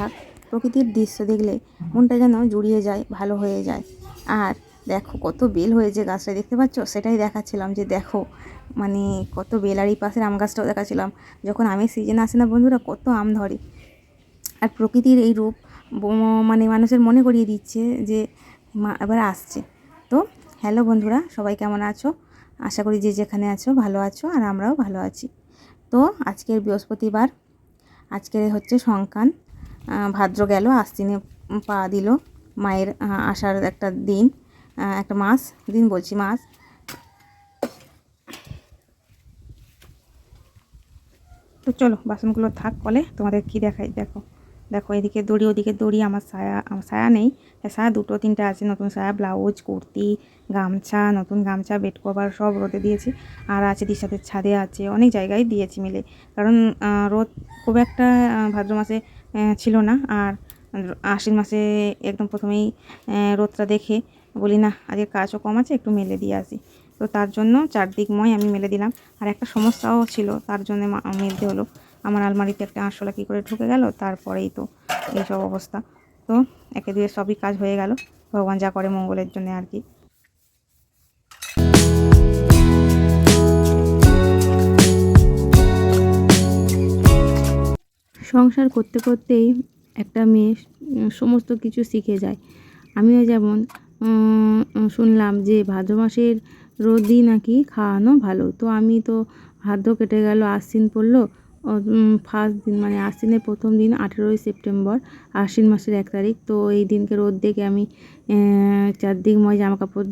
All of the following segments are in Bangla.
থাক, প্রকৃতির দৃশ্য দেখলে মনটা যেন জুড়িয়ে যায়, ভালো হয়ে যায়। আর দেখো কত বেল হয়েছে গাছটা, দেখতে পাচ্ছ? সেটাই দেখাচ্ছিলাম যে দেখো মানে কত বেল। আর এই পাশের আম গাছটাও দেখাচ্ছিলাম, যখন আমের সিজন আসে না বন্ধুরা, কত আম ধরে। আর প্রকৃতির এই রূপ মানে মানুষের মনে করিয়ে দিচ্ছে যে এবার আসছে। তো হ্যালো বন্ধুরা, সবাই কেমন আছো? আশা করি যে যেখানে আছো ভালো আছো, আর আমরাও ভালো আছি। তো আজকের বৃহস্পতিবার, আজকের হচ্ছে সংক্রান্ত, ভাদ্র গেল, আশ্বিনে পা দিল। মায়ের আসার একটা দিন, একটা মাস, দিন বলছি মাস। তো চলো বাসনগুলো থাক কলে, তোমাদের কি দেখাই দেখো। দেখো এদিকে দড়ি, ওদিকে দড়ি। আমার সায়া নেই, সায়া দুটো তিনটে আছে, নতুন সায়া, ব্লাউজ, কুর্তি, গামছা, নতুন গামছা, বেড কভার সব রোদে দিয়েছি। আর আছে দিশাদের ছাদে আছে, অনেক জায়গায় দিয়েছি মিলে, কারণ রোদ খুব একটা ভাদ্র মাসে ছিল না। আর আশ্বিন মাসে একদম প্রথমেই রোদটা দেখে বলি না আজকে কাজও কম আছে, একটু মেলে দিয়ে আসি। তো তার জন্য চারদিকময় আমি মেলে দিলাম। আর একটা সমস্যাও ছিল, তার জন্য মেলতে হলো। আমার আলমারিতে একটা আরশোলা কী করে ঢুকে গেল, তারপরেই তো এইসব অবস্থা। তো একে দিয়ে সবই কাজ হয়ে গেল, ভগবান যা করে মঙ্গলের জন্য আর কি। সংসার করতে করতেই একটা মেয়ে সমস্ত কিছু শিখে যায়। আমিও যেমন শুনলাম যে ভাদ্র মাসের রোদই নাকি খাওয়ানো ভালো। তো আমি তো ভাদ্র কেটে গেল, আশ্বিন পড়লো। ফার্স্ট দিন মানে আশ্বিনের প্রথম দিন 18ই সেপ্টেম্বর, আশ্বিন মাসের 1 তারিখ। তো এই দিনকে রোদ দেখে আমি চারদিকময় জামা কাপড়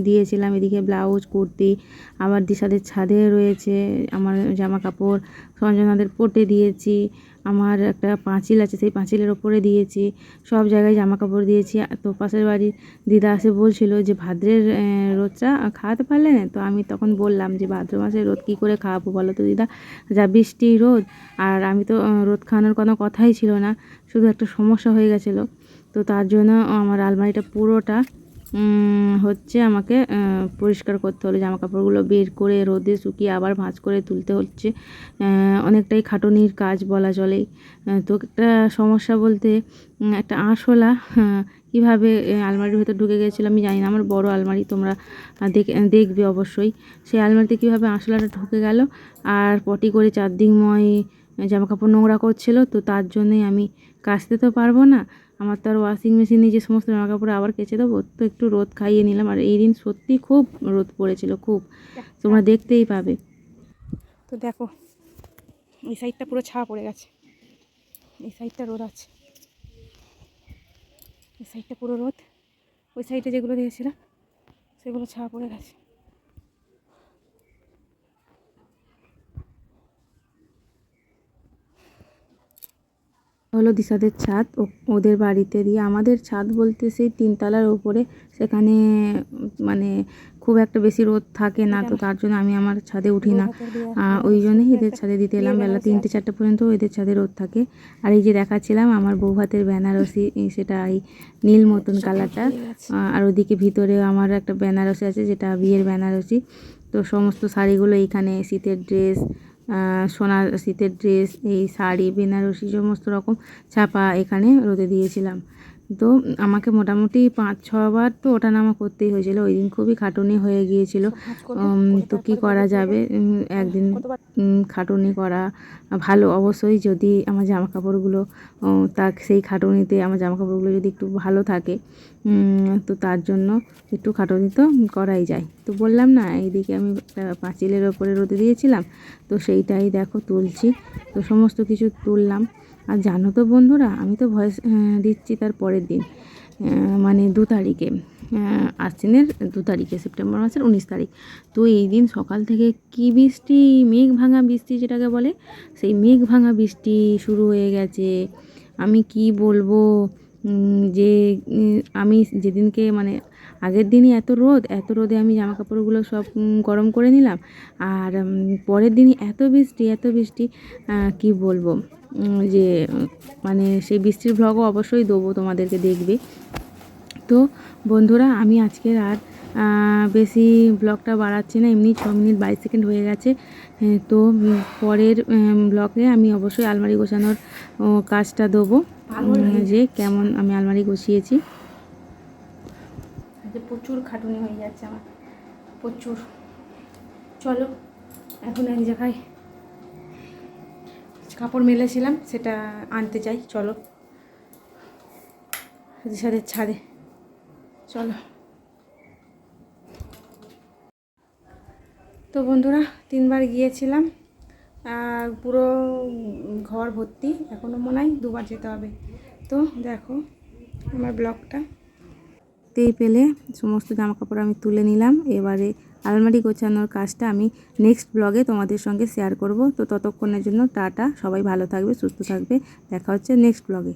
দিয়েছিলাম। এদিকে ব্লাউজ, কুর্তি, আবার দিশাদের ছাদে রয়েছে আমার জামা কাপড়, সঞ্জনাদের পটে দিয়েছি। আমার একটা পাঁচিল আছে, সেই পাঁচিলের ওপরে দিয়েছি। সব জায়গায় জামা কাপড় দিয়েছি। তো পাশের বাড়ির দিদা এসে বলছিল যে ভাদ্রের রোদটা খাওয়াতে পারলে না। তো আমি তখন বললাম যে ভাদ্র মাসের রোদ কী করে খাওয়াবো বলো তো দিদা, যা বৃষ্টি রোদ। আর আমি তো রোদ খাওয়ানোর কোনো কথাই ছিল না, শুধু একটা সমস্যা হয়ে গেছিলো। তো তার জন্য আমার আলমারিটা পুরোটা হচ্ছে আমাকে পরিষ্কার করতে হলো, জামা কাপড়গুলো বের করে রোদে শুকিয়ে আবার ভাঁজ করে তুলতে হচ্ছে। অনেকটাই খাটুনির কাজ বলা চলে। তো একটা সমস্যা বলতে একটা আরশোলা কীভাবে আলমারির ভেতর ঢুকে গিয়েছিলো আমি জানি না। আমার বড় আলমারি, তোমরা দেখবে অবশ্যই। সেই আলমারিতে কীভাবে আরশোলাটা ঢুকে গেল, আর পটি করে চারদিকময় জামা কাপড় নোংরা করছিল। তো তার জন্যই আমি কাচতে তো পারবো না, আমার তো আর ওয়াশিং মেশিনে যে সমস্ত জামা কাপড় আবার কেচে দেবো। তো একটু রোদ খাইয়ে নিলাম। আর এই দিন সত্যি খুব রোদ পড়েছিল, খুব, তোমরা দেখতেই পাবে। তো দেখো এই সাইডটা পুরো ছায়া পড়ে গেছে, এই সাইডটা রোদ আছে, এই সাইডটা পুরো রোদ। ওই সাইডে যেগুলো দিয়েছিলাম সেগুলো ছায়া পড়ে গেছে। হলো দিশাদের ছাদ, ওদের বাড়িতে দিয়ে। আমাদের ছাদ বলতে সেই 3 তলার উপরে, সেখানে মানে খুব একটা বেশি রোদ থাকে না। তো তার জন্য আমি আমার ছাদে উঠি না, ওই জন্যই এদের ছাদে দিতে এলাম। বেলা 3টে 4টে পর্যন্ত এদের ছাদে রোদ থাকে। আর এই যে দেখাচ্ছিলাম আমার বউ ভাতের বেনারসি, সেটা এই নীল মতন কালারটা। আর ওদিকে ভিতরে আমার একটা বেনারসি আছে, যেটা বিয়ের বেনারসি। তো সমস্ত শাড়িগুলো এইখানে, শীতের ড্রেস, সোনার শীতের ড্রেস, এই শাড়ি, বেনারসি সমস্ত রকম ছাপা এখানে রোদে দিয়েছিলাম। তো আমাকে মোটামুটি 5-6 বার তো ওঠা নামা করতেই হয়েছিল, ওই দিন খুবই খাটুনি হয়ে গিয়েছিল। তো কি করা যাবে, একদিন খাটুনি করা ভালো অবশ্যই, যদি আমার জামা কাপড়গুলো সেই খাটুনিতে আমার জামা কাপড়গুলো যদি একটু ভালো থাকে, তো তার জন্য একটু খাটুনি তো করাই যায়। তো বললাম না, এইদিকে আমি পাঁচিলের ওপরে রোদে দিয়েছিলাম, তো সেইটাই দেখো তুলছি। তো সমস্ত কিছু তুললাম। আর জানো তো বন্ধুরা, আমি তো ভয়েস দিচ্ছি তার পরের দিন, মানে 2 তারিখে, আশ্বিনের 2 তারিখে, সেপ্টেম্বর মাসের 19 তারিখ। তো এই দিন সকাল থেকে কি বৃষ্টি, মেঘ ভাঙা বৃষ্টি যেটাকে বলে, সেই মেঘ ভাঙা বৃষ্টি শুরু হয়ে গেছে। আমি কি বলবো, যে আমি যেদিনকে মানে আগের দিনই এত রোদে আমি জামা কাপড়গুলো সব গরম করে নিলাম। আর পরের দিনই এত বৃষ্টি, কি বলবো, যে মানে সেই বৃষ্টির ভ্লগও অবশ্যই দেবো তোমাদেরকে, দেখবে। তো বন্ধুরা, আমি আজকের আর বেশি ব্লগটা বাড়াচ্ছি না, এমনি 6 মিনিট 22 সেকেন্ড হয়ে গেছে। তো পরের ব্লগে আমি অবশ্যই আলমারি গোছানোর কাজটা দেবো, যে কেমন আমি আলমারি গুছিয়েছি। প্রচুর খাটুনি হয়ে যাচ্ছে আমার, প্রচুর। চলো এখন এক জায়গায় কাপড় মেলেছিলাম সেটা আনতে যাই, চলো সাথে ছাদে, চলো। তো বন্ধুরা 3বার গিয়েছিলাম, আর পুরো ঘর ভর্তি, এখনও মনে হয় 2বার যেতে হবে। তো দেখো আমার ব্লগটা পেলে সমস্ত জামাকাপড় আমি তুলে নিলাম। এবারে আলমারি গোছানোর কাজটা আমি নেক্সট ব্লগে তোমাদের সঙ্গে শেয়ার করব। তো ততক্ষণের জন্য টাটা, সবাই ভালো থাকবে, সুস্থ থাকবে, দেখা হচ্ছে নেক্সট ব্লগে।